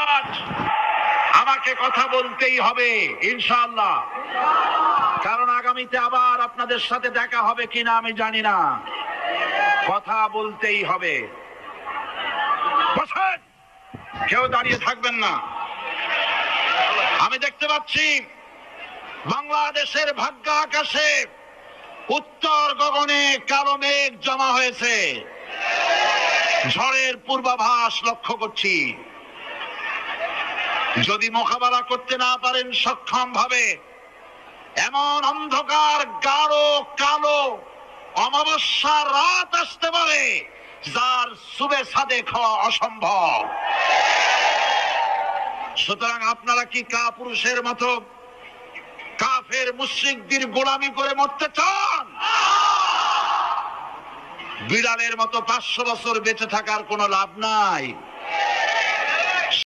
আজ আমাকে কথা বলতেই হবে ইনশাআল্লাহ, কারণ আগামীতে আবার আপনাদের সাথে দেখা হবে কিনা আমি জানি না। কথা বলতেই হবে। বসেন, কেউ দাঁড়িয়ে থাকবেন না। আমি দেখতে পাচ্ছি বাংলাদেশের ভাগ্য আকাশে উত্তর গগনে কালো মেঘ জমা হয়েছে। ঝড়ের পূর্বাভাস লক্ষ্য করছি। যদি মোকাবেলা করতে না পারেন সক্ষম ভাবে, এমন অন্ধকার গাঢ় কালো অমাবস্যার রাত আসতে পারে যার সুবে সাদেক হওয়া অসম্ভব। সুতরাং আপনারা কি কাপুরুষের মতো কাফের মুশরিকদের গোলামি করে মরতে চান? বিড়ালের মতো 500 বছর বেঁচে থাকার কোনো লাভ নাই।